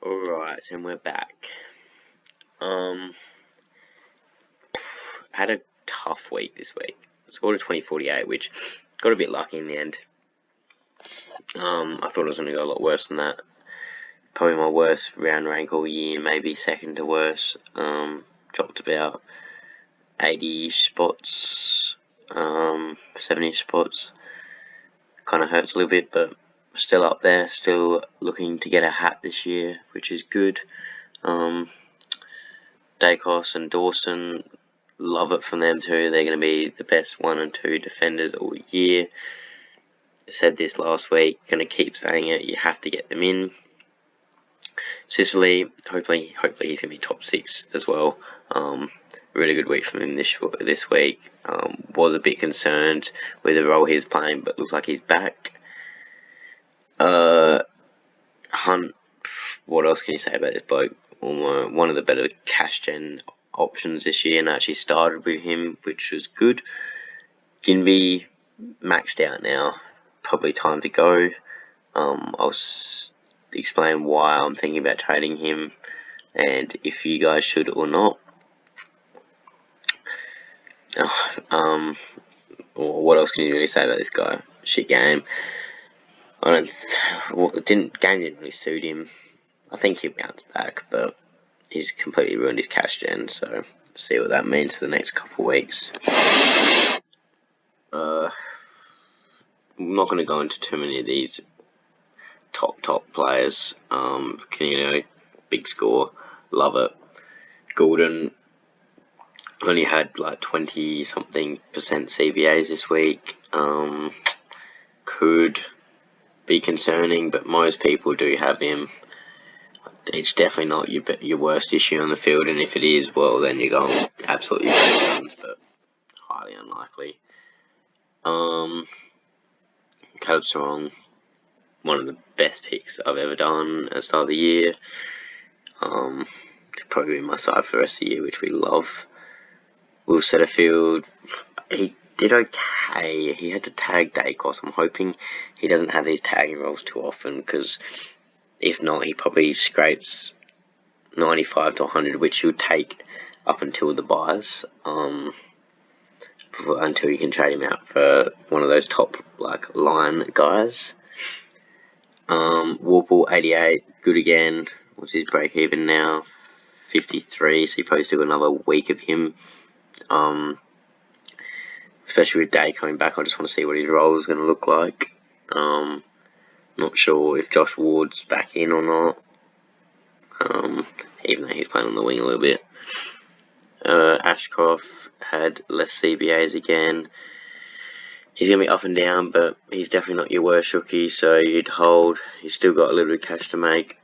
Alright, and we're back. Had a tough week this week. Scored a 2048, which got a bit lucky in the end. I thought it was going to go a lot worse than that. Probably my worst round rank all year, maybe second to worst. Dropped about 80-ish spots, 70-ish spots. Kind of hurts a little bit, but still up there, still looking to get a hat this year, which is good. Dacos and Dawson, love it from them too. They're going to be the best 1 and 2 defenders all year. I said this last week, going to keep saying it, you have to get them in. Sicily, hopefully he's going to be top 6 as well. Really good week from him this week. Was a bit concerned with the role he's playing, but looks like he's back. Hunt, what else can you say about this bloke? One of the better cash gen options this year, and actually started with him, which was good. Ginby maxed out now, probably time to go. I'll explain why I'm thinking about trading him and if you guys should or not. What else can you really say about this guy? Shit game. Game didn't really suit him. I think he'll bounce back, but he's completely ruined his cash gen, so see what that means for the next couple of weeks. I'm not going to go into too many of these top players. Big score, love it. Gordon only had like 20-something% CBAs this week. Could be concerning, but most people do have him. It's definitely not your worst issue on the field, and if it is, well, then you're going absolutely guns, but highly unlikely. Caleb Strong, one of the best picks I've ever done at the start of the year. Probably be my side for the rest of the year, which we love. Will Setterfield, he did okay. He had to tag Dacos. I'm hoping he doesn't have these tagging rolls too often, because if not, he probably scrapes 95 to 100, which he'll take up until the buys, until you can trade him out for one of those top line guys. Warple 88, good again. What's his break even now? 53, so you probably still got another week of him. Especially with Day coming back, I just want to see what his role is going to look like. Not sure if Josh Ward's back in or not, even though he's playing on the wing a little bit. Ashcroft had less CBAs again. He's going to be up and down, but he's definitely not your worst rookie, so you'd hold. He's still got a little bit of cash to make.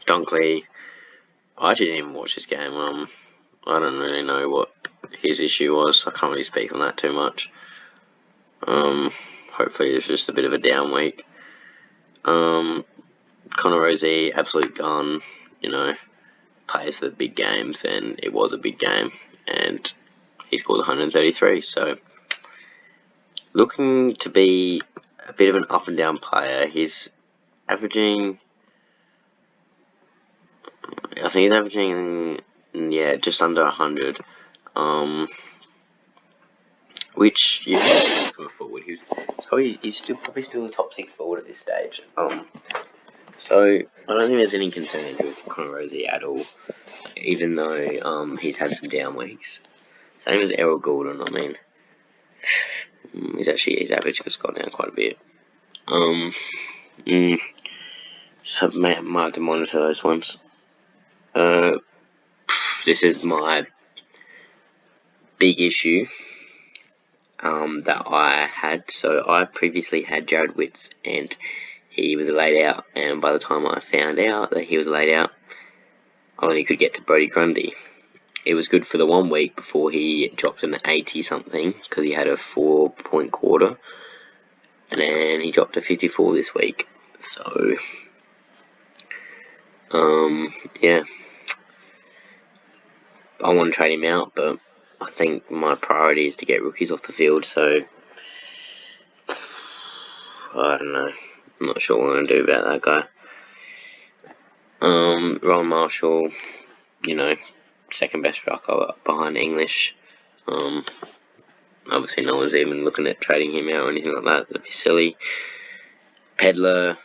Dunkley, I actually didn't even watch this game. I don't really know what his issue was. I can't really speak on that too much. Hopefully it's just a bit of a down week. Connor Rosie, absolute gun, plays for the big games, and it was a big game, and he scored 133, so looking to be a bit of an up and down player. He's averaging, just under 100, which from a forward, he's probably still the top 6 forward at this stage. So I don't think there's any concern with Connor Rosie at all, even though he's had some down weeks. Same as Errol Gordon. I mean, his average has gone down quite a bit. So might have to monitor those ones. This is my big issue that I had. So I previously had Jared Witts, and he was laid out, and by the time I found out that he was laid out, I only could get to Brodie Grundy. It was good for the 1 week before he dropped an 80-something, because he had a 4-point quarter, and then he dropped to 54 this week. So, yeah, I want to trade him out, but I think my priority is to get rookies off the field, so I don't know. I'm not sure what I'm going to do about that guy. Ron Marshall, second best rucker behind English. Obviously no one's even looking at trading him out or anything like that. That'd be silly. Pedler,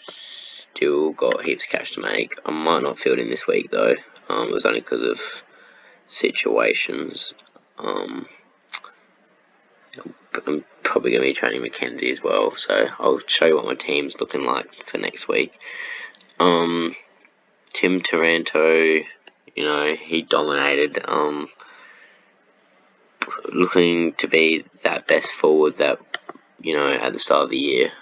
still got heaps of cash to make. I might not field him this week though. It was only because of situations. I'm probably going to be trading Mackenzie as well, so I'll show you what my team's looking like for next week. Tim Taranto, he dominated. Looking to be that best forward that, at the start of the year.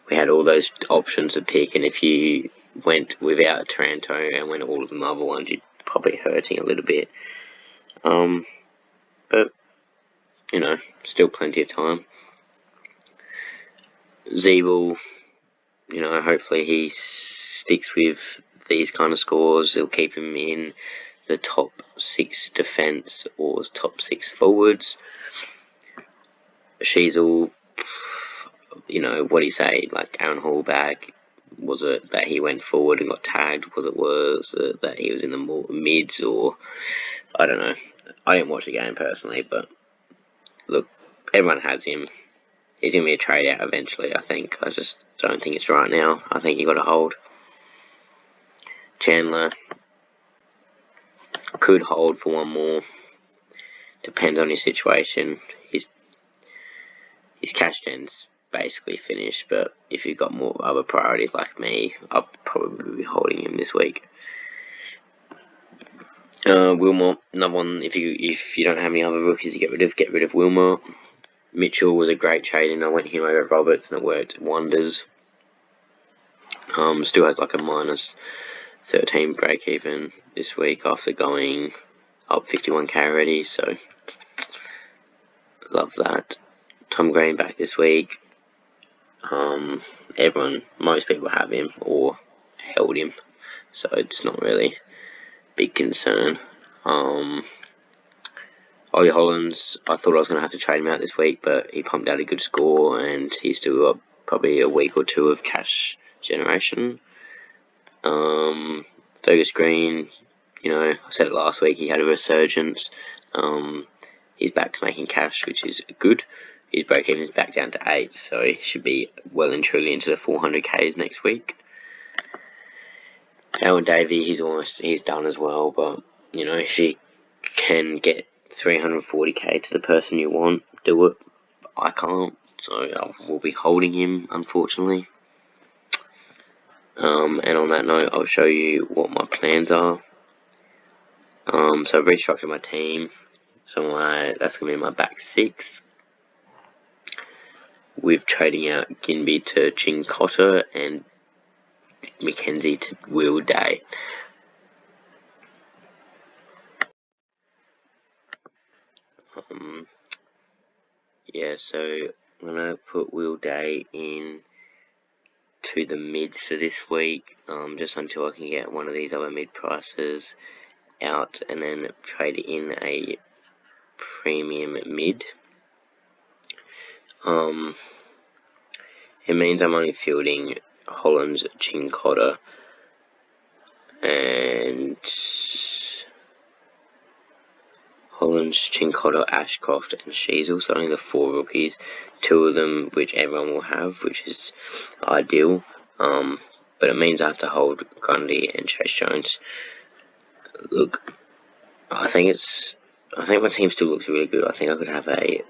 We had all those options to pick, and if you went without Taranto and went all of the other ones, you'd probably hurting a little bit. But, still plenty of time. Zeeble, hopefully he sticks with these kind of scores. It'll keep him in the top 6 defence or top 6 forwards. Sheasel, what do you say? Like Aaron Hall back. Was it that he went forward and got tagged? Was it that he was in the mids? Or I don't know. I didn't watch the game personally, but look, everyone has him. He's going to be a trade out eventually, I think. I just don't think it's right now. I think you got to hold. Chandler could hold for one more. Depends on his situation. His cash gen's basically finished, but if you've got more other priorities like me, I'll probably be holding him this week. Wilmot, another one. If you don't have any other rookies to get rid of Wilmot. Mitchell was a great trade, and I went him over Roberts, and it worked wonders. Still has like a minus 13 break even this week after going up 51k already, so love that. Tom Green back this week. Most people have him or held him, so it's not really a big concern. Ollie Hollands, I thought I was going to have to trade him out this week, but he pumped out a good score, and he's still got probably a week or two of cash generation. Fergus Green, I said it last week, he had a resurgence. He's back to making cash, which is good. His break-even is back down to 8, so he should be well and truly into the 400Ks next week. Alan Davey, he's done as well, but, if you can get 340k to the person you want, do it. I can't, so I will be holding him, unfortunately. And on that note, I'll show you what my plans are. So I've restructured my team. So that's going to be my back 6. With trading out Ginby to Chincotta and Mackenzie to Will Day. So I'm going to put Will Day in to the mids for this week, just until I can get one of these other mid prices out, and then trade in a premium mid. It means I'm only fielding Hollands, Chincotta, Ashcroft, and Sheasel. So only the 4 rookies, 2 of them which everyone will have, which is ideal. But it means I have to hold Grundy and Chayce Jones. Look, I think my team still looks really good. I think I could have a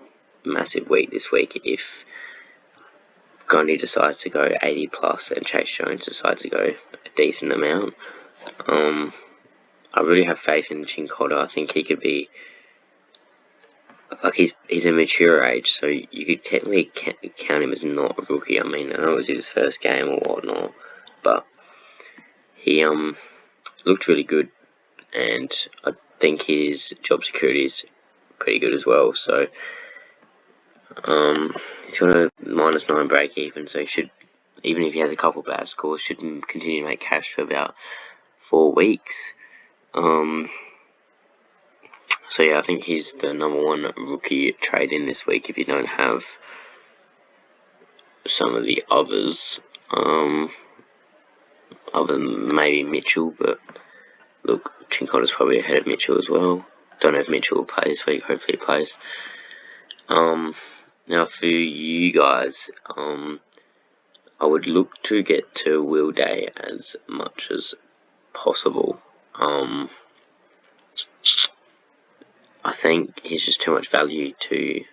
massive week this week if Grundy decides to go 80 plus and Chayce Jones decides to go a decent amount. I really have faith in Chincotta. I think he could be, like, he's a mature age, so you could technically count him as not a rookie. I mean, I know it was his first game or whatnot, but he looked really good, and I think his job security is pretty good as well. So he's got a minus 9 break even, so he should, even if he has a couple bad scores, should continue to make cash for about 4 weeks. So yeah, I think he's the #1 rookie trade in this week if you don't have some of the others, other than maybe Mitchell, but look, Chincotta's probably ahead of Mitchell as well. Don't know if Mitchell will play this week, hopefully he plays. Now for you guys, I would look to get to Will Day as much as possible. I think he's just too much value to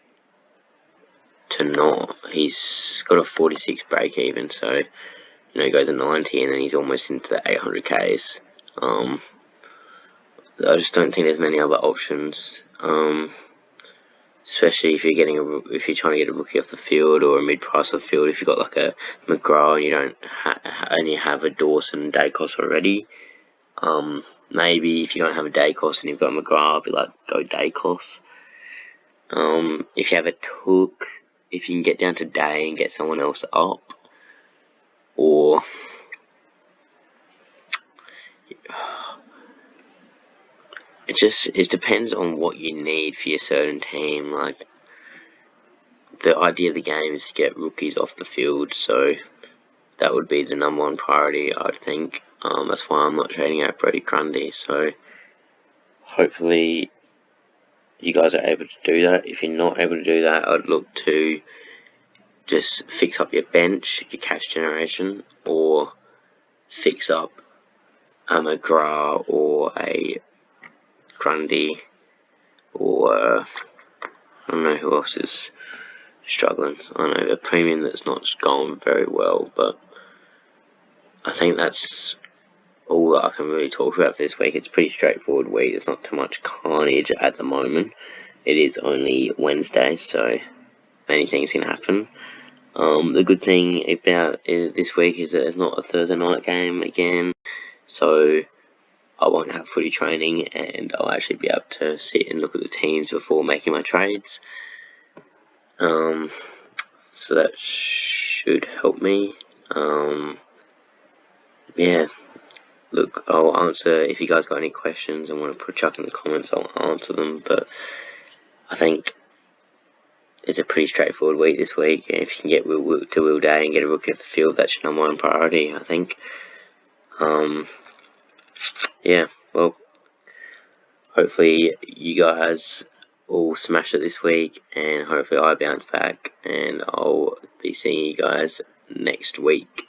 not. He's got a 46 break even, so you know he goes to 90 and then he's almost into the 800Ks. I just don't think there's many other options. Especially if you're trying to get a rookie off the field or a mid-price off the field. If you've got like a McGrath and you don't only have a Dawson and Dacos already. Maybe if you don't have a Dacos and you've got a McGrath, I'd be like, go Dacos. If you have a Took, if you can get down to Day and get someone else up, or it depends on what you need for your certain team. Like, the idea of the game is to get rookies off the field, so that would be the number one priority, I'd think. That's why I'm not trading out Brody Grundy, so hopefully you guys are able to do that. If you're not able to do that, I'd look to just fix up your bench, your cash generation, or fix up a McGrath or a Grundy, or I don't know who else is struggling. I know a premium that's not going very well, but I think that's all that I can really talk about this week. It's a pretty straightforward week. There's not too much carnage at the moment. It is only Wednesday, so many things can happen. The good thing about this week is that there's not a Thursday night game again, so I won't have footy training and I'll actually be able to sit and look at the teams before making my trades. So that should help me. Yeah, look, I'll answer if you guys got any questions and want to chuck in the comments. I'll answer them, but I think it's a pretty straightforward week this week. If you can get to Will Day and get a rookie off the field, that's your number one priority, I think. Yeah, well, hopefully you guys all smash it this week, and hopefully I bounce back, and I'll be seeing you guys next week.